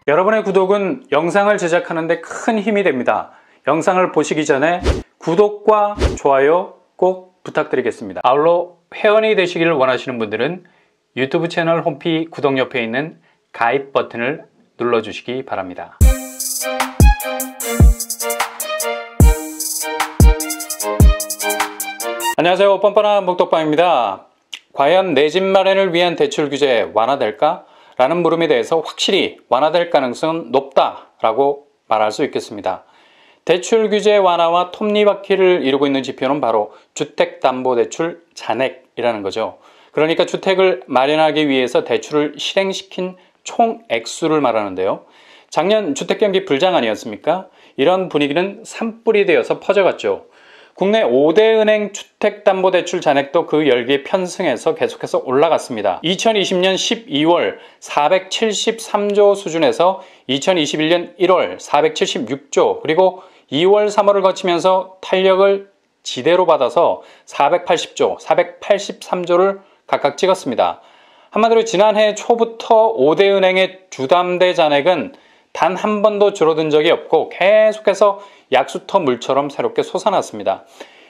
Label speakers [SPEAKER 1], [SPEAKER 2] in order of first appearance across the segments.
[SPEAKER 1] 여러분의 구독은 영상을 제작하는 데 큰 힘이 됩니다. 영상을 보시기 전에 구독과 좋아요 꼭 부탁드리겠습니다. 아울러 회원이 되시기를 원하시는 분들은 유튜브 채널 홈페이지 구독 옆에 있는 가입 버튼을 눌러주시기 바랍니다. 안녕하세요. 뻔뻔한 묵독방입니다. 과연 내 집 마련을 위한 대출 규제 완화될까? 라는 물음에 대해서 확실히 완화될 가능성은 높다라고 말할 수 있겠습니다. 대출 규제 완화와 톱니바퀴를 이루고 있는 지표는 바로 주택담보대출 잔액이라는 거죠. 그러니까 주택을 마련하기 위해서 대출을 실행시킨 총 액수를 말하는데요. 작년 주택경기 불장 아니었습니까? 이런 분위기는 산불이 되어서 퍼져갔죠. 국내 5대 은행 주택담보대출 잔액도 그 열기에 편승해서 계속해서 올라갔습니다. 2020년 12월 473조 수준에서 2021년 1월 476조 그리고 2월 3월을 거치면서 탄력을 지대로 받아서 480조, 483조를 각각 찍었습니다. 한마디로 지난해 초부터 5대 은행의 주담대 잔액은 단 한 번도 줄어든 적이 없고 계속해서 약수터 물처럼 새롭게 솟아났습니다.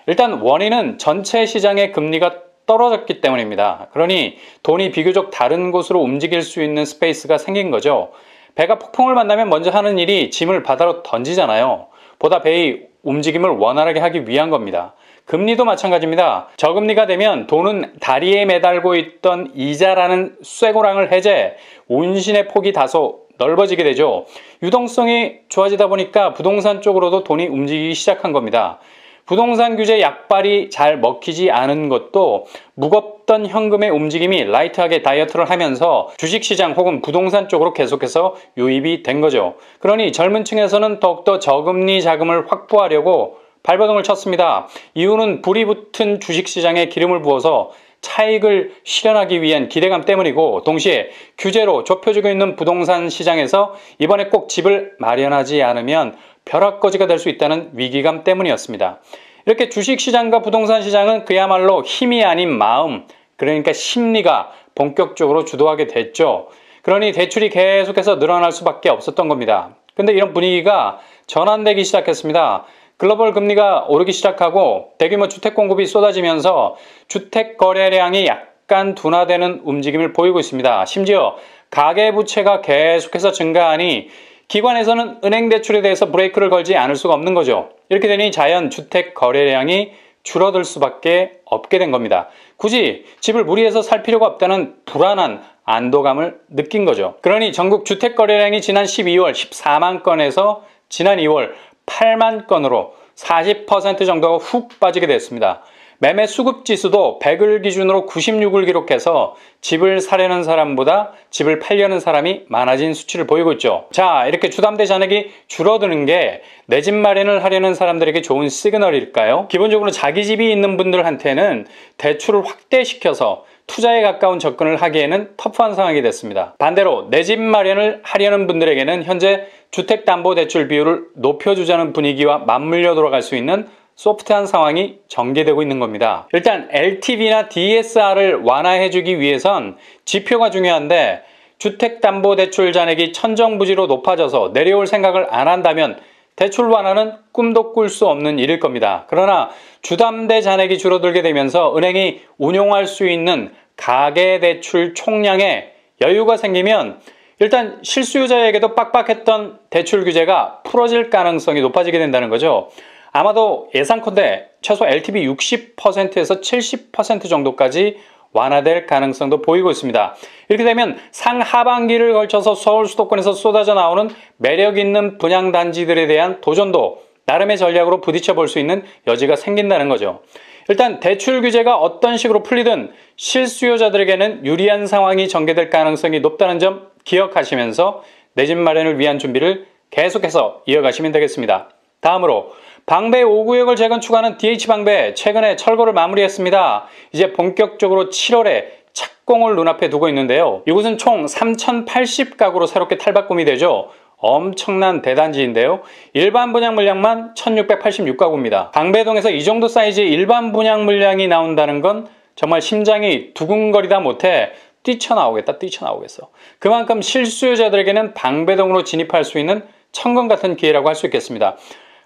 [SPEAKER 1] 일단 원인은 전체 시장의 금리가 떨어졌기 때문입니다. 그러니 돈이 비교적 다른 곳으로 움직일 수 있는 스페이스가 생긴 거죠. 배가 폭풍을 만나면 먼저 하는 일이 짐을 바다로 던지잖아요. 보다 배의 움직임을 원활하게 하기 위한 겁니다. 금리도 마찬가지입니다. 저금리가 되면 돈은 다리에 매달고 있던 이자라는 쇠고랑을 해제, 운신의 폭이 다소 넓어지게 되죠. 유동성이 좋아지다 보니까 부동산 쪽으로도 돈이 움직이기 시작한 겁니다. 부동산 규제 약발이 잘 먹히지 않은 것도 무겁던 현금의 움직임이 라이트하게 다이어트를 하면서 주식시장 혹은 부동산 쪽으로 계속해서 유입이 된 거죠. 그러니 젊은 층에서는 더욱더 저금리 자금을 확보하려고 발버둥을 쳤습니다. 이유는 불이 붙은 주식시장에 기름을 부어서 차익을 실현하기 위한 기대감 때문이고 동시에 규제로 좁혀지고 있는 부동산 시장에서 이번에 꼭 집을 마련하지 않으면 벼락거지가 될 수 있다는 위기감 때문이었습니다. 이렇게 주식시장과 부동산 시장은 그야말로 힘이 아닌 마음, 그러니까 심리가 본격적으로 주도하게 됐죠. 그러니 대출이 계속해서 늘어날 수밖에 없었던 겁니다. 근데 이런 분위기가 전환되기 시작했습니다. 글로벌 금리가 오르기 시작하고 대규모 주택 공급이 쏟아지면서 주택 거래량이 약간 둔화되는 움직임을 보이고 있습니다. 심지어 가계부채가 계속해서 증가하니 기관에서는 은행 대출에 대해서 브레이크를 걸지 않을 수가 없는 거죠. 이렇게 되니 자연 주택 거래량이 줄어들 수밖에 없게 된 겁니다. 굳이 집을 무리해서 살 필요가 없다는 불안한 안도감을 느낀 거죠. 그러니 전국 주택 거래량이 지난 12월 14만 건에서 지난 2월 8만 건으로 40% 정도가 훅 빠지게 됐습니다. 매매 수급 지수도 100을 기준으로 96을 기록해서 집을 사려는 사람보다 집을 팔려는 사람이 많아진 수치를 보이고 있죠. 자, 이렇게 주담대 잔액이 줄어드는 게 내 집 마련을 하려는 사람들에게 좋은 시그널일까요? 기본적으로 자기 집이 있는 분들한테는 대출을 확대시켜서 투자에 가까운 접근을 하기에는 터프한 상황이 됐습니다. 반대로 내 집 마련을 하려는 분들에게는 현재 주택담보대출 비율을 높여주자는 분위기와 맞물려 돌아갈 수 있는 소프트한 상황이 전개되고 있는 겁니다. 일단 LTV나 DSR을 완화해주기 위해선 지표가 중요한데 주택담보대출 잔액이 천정부지로 높아져서 내려올 생각을 안 한다면 대출 완화는 꿈도 꿀 수 없는 일일 겁니다. 그러나 주담대 잔액이 줄어들게 되면서 은행이 운용할 수 있는 가계대출 총량에 여유가 생기면 일단 실수요자에게도 빡빡했던 대출 규제가 풀어질 가능성이 높아지게 된다는 거죠. 아마도 예상컨대 최소 LTV 60%에서 70% 정도까지 완화될 가능성도 보이고 있습니다. 이렇게 되면 상하반기를 걸쳐서 서울 수도권에서 쏟아져 나오는 매력 있는 분양단지들에 대한 도전도 나름의 전략으로 부딪혀 볼 수 있는 여지가 생긴다는 거죠. 일단 대출 규제가 어떤 식으로 풀리든 실수요자들에게는 유리한 상황이 전개될 가능성이 높다는 점 기억하시면서 내 집 마련을 위한 준비를 계속해서 이어가시면 되겠습니다. 다음으로 방배 5구역을 재건축하는 DH방배 최근에 철거를 마무리했습니다. 이제 본격적으로 7월에 착공을 눈앞에 두고 있는데요. 이곳은 총 3080가구로 새롭게 탈바꿈이 되죠. 엄청난 대단지인데요. 일반 분양 물량만 1686가구입니다. 방배동에서 이 정도 사이즈의 일반 분양 물량이 나온다는 건 정말 심장이 두근거리다 못해 뛰쳐나오겠어. 그만큼 실수요자들에게는 방배동으로 진입할 수 있는 천금 같은 기회라고 할 수 있겠습니다.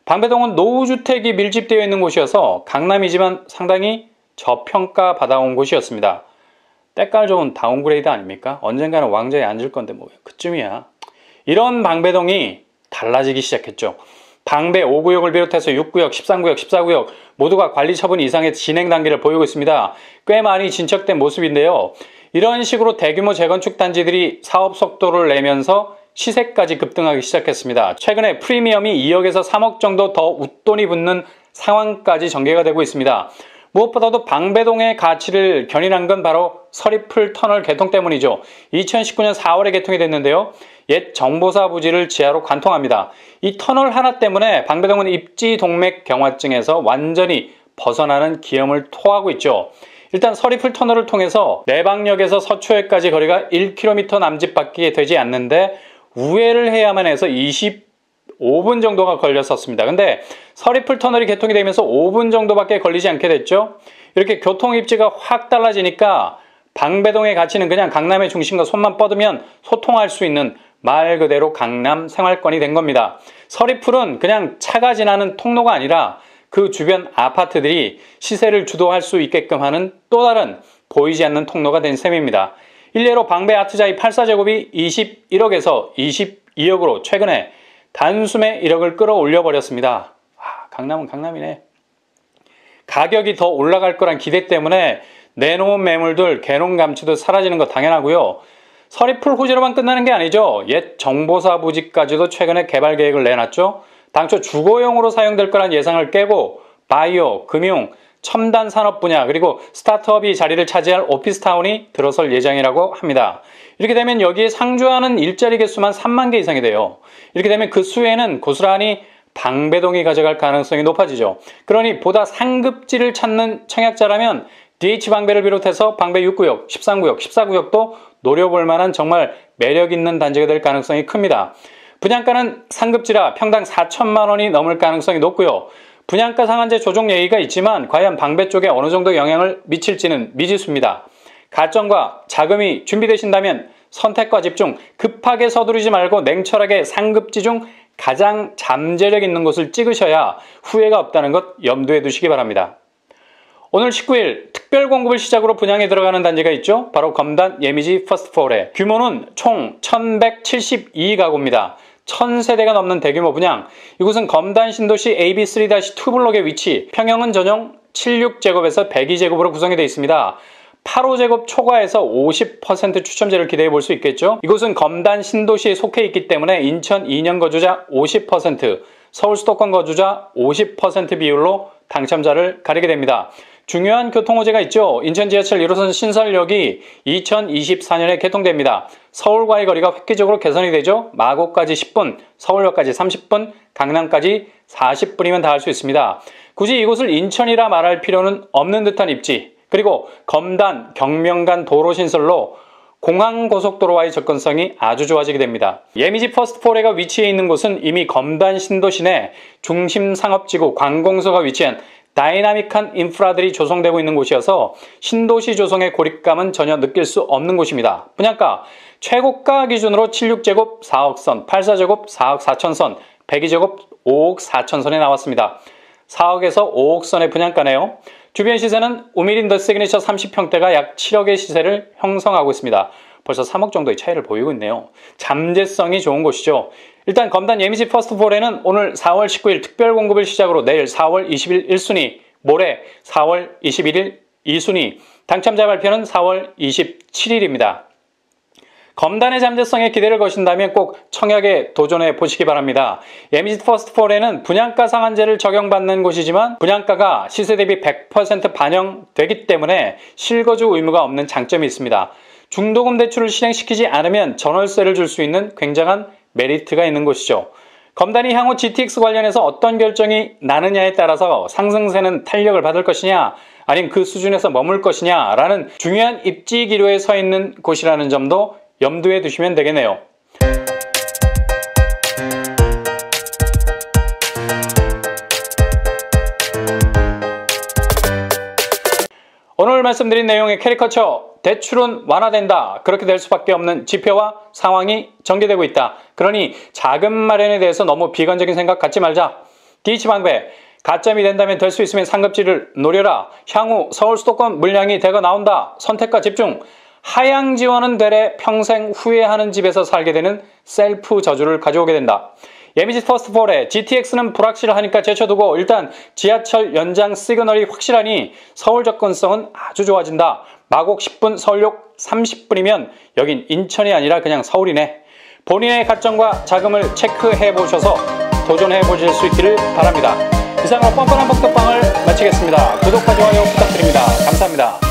[SPEAKER 1] 방배동은 노후주택이 밀집되어 있는 곳이어서 강남이지만 상당히 저평가 받아온 곳이었습니다. 때깔 좋은 다운그레이드 아닙니까? 언젠가는 왕좌에 앉을 건데 뭐 그쯤이야. 이런 방배동이 달라지기 시작했죠. 방배 5구역을 비롯해서 6구역, 13구역, 14구역 모두가 관리 처분 이상의 진행 단계를 보이고 있습니다. 꽤 많이 진척된 모습인데요. 이런 식으로 대규모 재건축 단지들이 사업 속도를 내면서 시세까지 급등하기 시작했습니다. 최근에 프리미엄이 2억에서 3억 정도 더 웃돈이 붙는 상황까지 전개가 되고 있습니다. 무엇보다도 방배동의 가치를 견인한 건 바로 서리풀 터널 개통 때문이죠. 2019년 4월에 개통이 됐는데요. 옛 정보사 부지를 지하로 관통합니다. 이 터널 하나 때문에 방배동은 입지동맥 경화증에서 완전히 벗어나는 기염을 토하고 있죠. 일단 서리풀 터널을 통해서 내방역에서 서초역까지 거리가 1km 남짓밖에 되지 않는데 우회를 해야만 해서 25분 정도가 걸렸었습니다. 근데 서리풀 터널이 개통이 되면서 5분 정도밖에 걸리지 않게 됐죠. 이렇게 교통 입지가 확 달라지니까 방배동의 가치는 그냥 강남의 중심과 손만 뻗으면 소통할 수 있는 말 그대로 강남 생활권이 된 겁니다. 서리풀은 그냥 차가 지나는 통로가 아니라 그 주변 아파트들이 시세를 주도할 수 있게끔 하는 또 다른 보이지 않는 통로가 된 셈입니다. 일례로 방배 아트자이 84제곱이 21억에서 22억으로 최근에 단숨에 1억을 끌어올려 버렸습니다. 강남은 강남이네. 가격이 더 올라갈 거란 기대 때문에 내놓은 매물들, 개농 감추도 사라지는 거 당연하고요. 서리풀 호재로만 끝나는 게 아니죠. 옛 정보사 부지까지도 최근에 개발 계획을 내놨죠. 당초 주거용으로 사용될 거란 예상을 깨고 바이오, 금융, 첨단 산업 분야 그리고 스타트업이 자리를 차지할 오피스타운이 들어설 예정이라고 합니다. 이렇게 되면 여기에 상주하는 일자리 개수만 3만 개 이상이 돼요. 이렇게 되면 그 수혜는 고스란히 방배동이 가져갈 가능성이 높아지죠. 그러니 보다 상급지를 찾는 청약자라면 DH방배를 비롯해서 방배 6구역, 13구역, 14구역도 노려볼 만한 정말 매력 있는 단지가 될 가능성이 큽니다. 분양가는 상급지라 평당 4천만 원이 넘을 가능성이 높고요. 분양가 상한제 조정 얘기가 있지만 과연 방배 쪽에 어느 정도 영향을 미칠지는 미지수입니다. 가점과 자금이 준비되신다면 선택과 집중, 급하게 서두르지 말고 냉철하게 상급지 중 가장 잠재력 있는 곳을 찍으셔야 후회가 없다는 것 염두에 두시기 바랍니다. 오늘 19일 특별 공급을 시작으로 분양에 들어가는 단지가 있죠. 바로 검단 예미지 퍼스트폴의 규모는 총 1172가구입니다. 1000세대가 넘는 대규모 분양. 이곳은 검단 신도시 AB3-2 블록의 위치, 평형은 전용 76제곱에서 102제곱으로 구성이 되어 있습니다. 85제곱 초과해서 50% 추첨제를 기대해 볼 수 있겠죠. 이곳은 검단 신도시에 속해 있기 때문에 인천 2년 거주자 50%, 서울 수도권 거주자 50% 비율로 당첨자를 가리게 됩니다. 중요한 교통호재가 있죠. 인천 지하철 1호선 신설역이 2024년에 개통됩니다. 서울과의 거리가 획기적으로 개선이 되죠. 마곡까지 10분, 서울역까지 30분, 강남까지 40분이면 닿을 수 있습니다. 굳이 이곳을 인천이라 말할 필요는 없는 듯한 입지, 그리고 검단, 경명간 도로 신설로 공항고속도로와의 접근성이 아주 좋아지게 됩니다. 예미지 퍼스트폴에가 위치해 있는 곳은 이미 검단 신도시 내 중심 상업지구 관공서가 위치한 다이나믹한 인프라들이 조성되고 있는 곳이어서 신도시 조성의 고립감은 전혀 느낄 수 없는 곳입니다. 분양가 최고가 기준으로 76제곱 4억 선, 84제곱 4억 4천 선, 102제곱 5억 4천 선에 나왔습니다. 4억에서 5억 선의 분양가네요. 주변 시세는 우미린 더 시그니처 30평대가 약 7억의 시세를 형성하고 있습니다. 벌써 3억 정도의 차이를 보이고 있네요. 잠재성이 좋은 곳이죠. 일단 검단 예미지 퍼스트폴에는 오늘 4월 19일 특별 공급을 시작으로 내일 4월 20일 1순위, 모레 4월 21일 2순위, 당첨자 발표는 4월 27일입니다. 검단의 잠재성에 기대를 거신다면 꼭 청약에 도전해 보시기 바랍니다. 예미지 퍼스트폴에는 분양가 상한제를 적용받는 곳이지만 분양가가 시세 대비 100% 반영되기 때문에 실거주 의무가 없는 장점이 있습니다. 중도금 대출을 실행시키지 않으면 전월세를 줄 수 있는 굉장한 메리트가 있는 곳이죠. 검단이 향후 GTX 관련해서 어떤 결정이 나느냐에 따라서 상승세는 탄력을 받을 것이냐 아니면 그 수준에서 머물 것이냐 라는 중요한 입지 기로에 서 있는 곳이라는 점도 염두에 두시면 되겠네요. 오늘 오늘 말씀드린 내용의 캐리커처, 대출은 완화된다. 그렇게 될 수밖에 없는 지표와 상황이 전개되고 있다. 그러니 자금 마련에 대해서 너무 비관적인 생각 갖지 말자. 디치방배, 가점이 된다면 될 수 있으면 상급지를 노려라. 향후 서울 수도권 물량이 대거 나온다. 선택과 집중. 하향 지원은 되레 평생 후회하는 집에서 살게 되는 셀프 저주를 가져오게 된다. 예비지 퍼스트4에 GTX는 불확실하니까 제쳐두고 일단 지하철 연장 시그널이 확실하니 서울 접근성은 아주 좋아진다. 마곡 10분, 서울역 30분이면 여긴 인천이 아니라 그냥 서울이네. 본인의 가점과 자금을 체크해 보셔서 도전해 보실 수 있기를 바랍니다. 이상으로 뻔뻔한 복덕방을 마치겠습니다. 구독과 좋아요 부탁드립니다. 감사합니다.